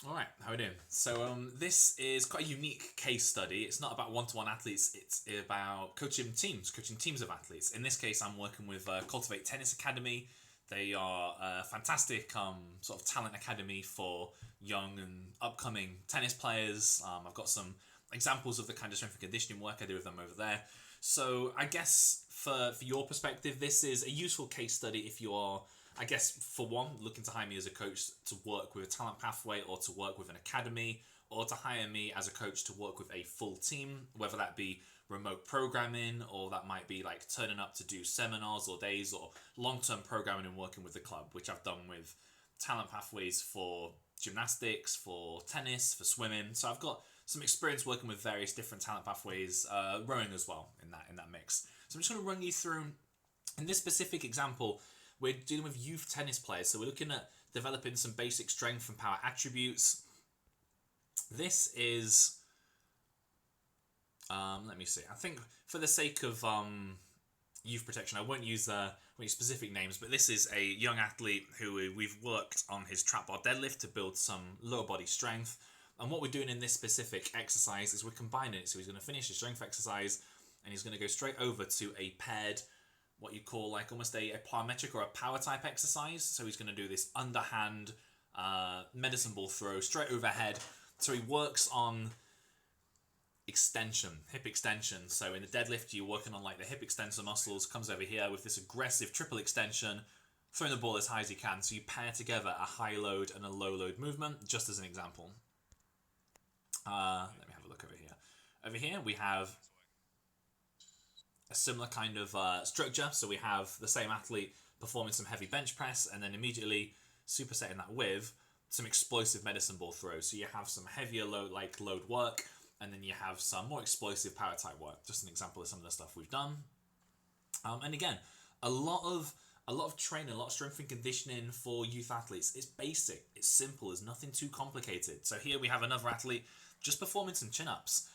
Alright, how are we doing? So this is quite a unique case study. It's not about one-to-one athletes, it's about coaching teams of athletes. In this case, I'm working with Cultivate Tennis Academy. They are a fantastic sort of talent academy for young and upcoming tennis players. I've got some examples of the kind of strength and conditioning work I do with them over there. So I guess for your perspective, this is a useful case study if you are, I guess, for one, looking to hire me as a coach to work with a talent pathway or to work with an academy, or to hire me as a coach to work with a full team, whether that be remote programming or that might be like turning up to do seminars or days or long-term programming and working with the club, which I've done with talent pathways for gymnastics, for tennis, for swimming. So I've got some experience working with various different talent pathways, rowing as well in that mix. So I'm just going to run you through, in this specific example, we're dealing with youth tennis players, so we're looking at developing some basic strength and power attributes. This is, let me see. I think for the sake of youth protection, I won't use specific names, but this is a young athlete who we've worked on his trap bar deadlift to build some lower body strength. And what we're doing in this specific exercise is we're combining it. So he's going to finish his strength exercise and he's going to go straight over to a paired, what you call like almost a plyometric or a power type exercise. So he's going to do this underhand medicine ball throw straight overhead. So he works on extension, hip extension. So in the deadlift, you're working on like the hip extensor muscles, comes over here with this aggressive triple extension, throwing the ball as high as you can. So you pair together a high load and a low load movement, just as an example. Let me have a look over here. Over here, we have a similar kind of structure. So we have the same athlete performing some heavy bench press and then immediately supersetting that with some explosive medicine ball throws. So you have some heavier load work and then you have some more explosive power type work. Just an example of some of the stuff we've done. And again, a lot of training, a lot of strength and conditioning for youth athletes. It's basic, it's simple, there's nothing too complicated. So here we have another athlete just performing some chin-ups.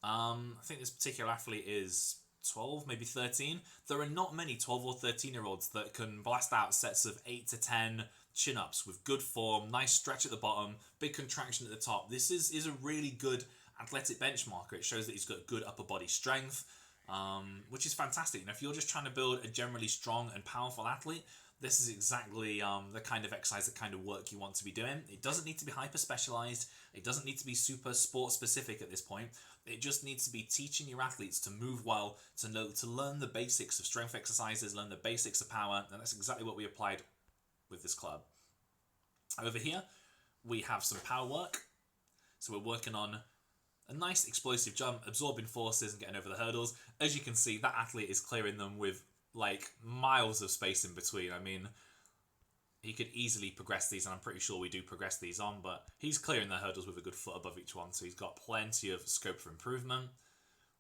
I think this particular athlete is 12, maybe 13. There are not many 12 or 13-year-olds that can blast out sets of 8 to 10 chin-ups with good form, nice stretch at the bottom, big contraction at the top. This is a really good athletic benchmarker. It shows that he's got good upper body strength, which is fantastic. You know, if you're just trying to build a generally strong and powerful athlete, this is exactly the kind of exercise, the kind of work you want to be doing. It doesn't need to be hyper specialized. It doesn't need to be super sport specific at this point. It just needs to be teaching your athletes to move well, to learn the basics of strength exercises, learn the basics of power, and that's exactly what we applied with this club. Over here, we have some power work. So we're working on a nice explosive jump, absorbing forces and getting over the hurdles. As you can see, that athlete is clearing them with like miles of space in between. I mean, he could easily progress these, and I'm pretty sure we do progress these on, but he's clearing the hurdles with a good foot above each one, so he's got plenty of scope for improvement.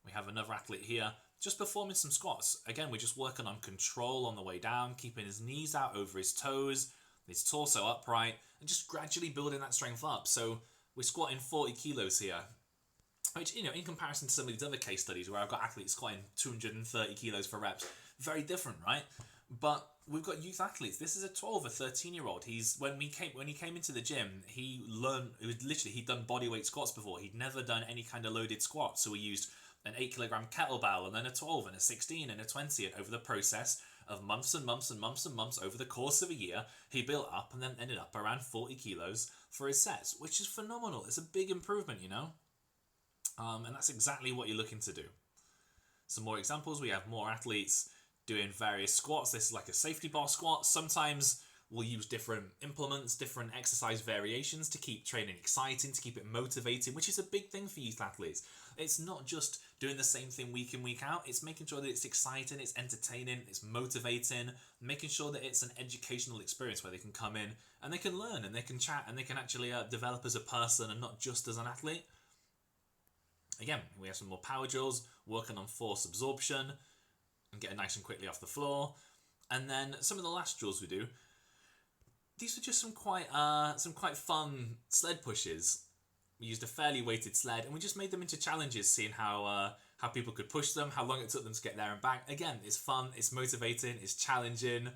We have another athlete here just performing some squats. Again, we're just working on control on the way down, keeping his knees out over his toes, his torso upright, and just gradually building that strength up. So we're squatting 40 kilos here, which, you know, in comparison to some of these other case studies where I've got athletes squatting 230 kilos for reps, very different, right? But we've got youth athletes. This is a 12 or 13-year-old. When he came into the gym, he'd done bodyweight squats before. He'd never done any kind of loaded squat. So we used an 8-kilogram kettlebell and then a 12 and a 16 and a 20. And over the process of months and months and months and months over the course of a year, he built up and then ended up around 40 kilos for his sets, which is phenomenal. It's a big improvement, you know? And that's exactly what you're looking to do. Some more examples. We have more athletes doing various squats. This is like a safety bar squat. Sometimes we'll use different implements, different exercise variations to keep training exciting, to keep it motivating, which is a big thing for youth athletes. It's not just doing the same thing week in, week out. It's making sure that it's exciting, it's entertaining, it's motivating, making sure that it's an educational experience where they can come in and they can learn and they can chat and they can actually develop as a person and not just as an athlete. Again, we have some more power drills, working on force absorption and getting nice and quickly off the floor. And then some of the last drills we do, these are just some quite fun sled pushes. We used a fairly weighted sled and we just made them into challenges, seeing how people could push them, how long it took them to get there and back. Again, it's fun, it's motivating, it's challenging.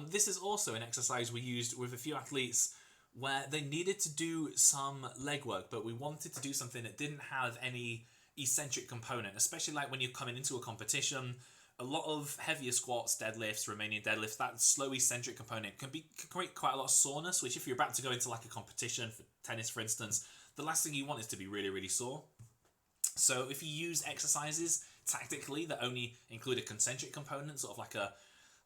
This is also an exercise we used with a few athletes where they needed to do some legwork, but we wanted to do something that didn't have any eccentric component, especially like when you're coming into a competition. A lot of heavier squats, deadlifts, Romanian deadlifts, that slow eccentric component can create quite a lot of soreness, which if you're about to go into like a competition for tennis, for instance, the last thing you want is to be really, really sore. So if you use exercises tactically that only include a concentric component, sort of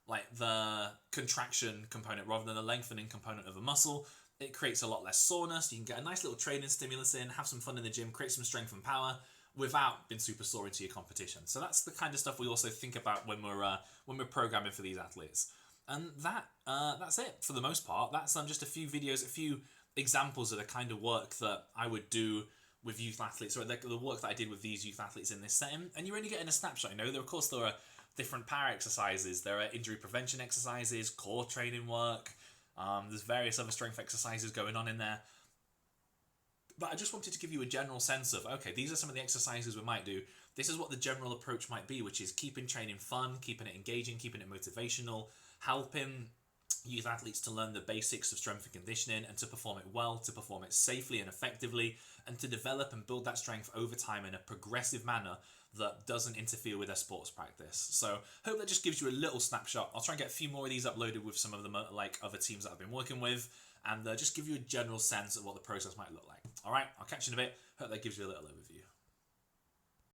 like the contraction component rather than the lengthening component of a muscle, it creates a lot less soreness. You can get a nice little training stimulus in, have some fun in the gym, create some strength and power without being super sore into your competition. So that's the kind of stuff we also think about when we're programming for these athletes. And that's it for the most part. That's just a few videos, a few examples of the kind of work that I would do with youth athletes, or the work that I did with these youth athletes in this setting. And you're only getting a snapshot. Of course there are different power exercises, there are injury prevention exercises, core training work, there's various other strength exercises going on in there. But I just wanted to give you a general sense of, okay, these are some of the exercises we might do. This is what the general approach might be, which is keeping training fun, keeping it engaging, keeping it motivational, helping youth athletes to learn the basics of strength and conditioning and to perform it well, to perform it safely and effectively, and to develop and build that strength over time in a progressive manner that doesn't interfere with their sports practice. So hope that just gives you a little snapshot. I'll try and get a few more of these uploaded with some of the other teams that I've been working with, and just give you a general sense of what the process might look like. All right, I'll catch you in a bit. Hope that gives you a little overview.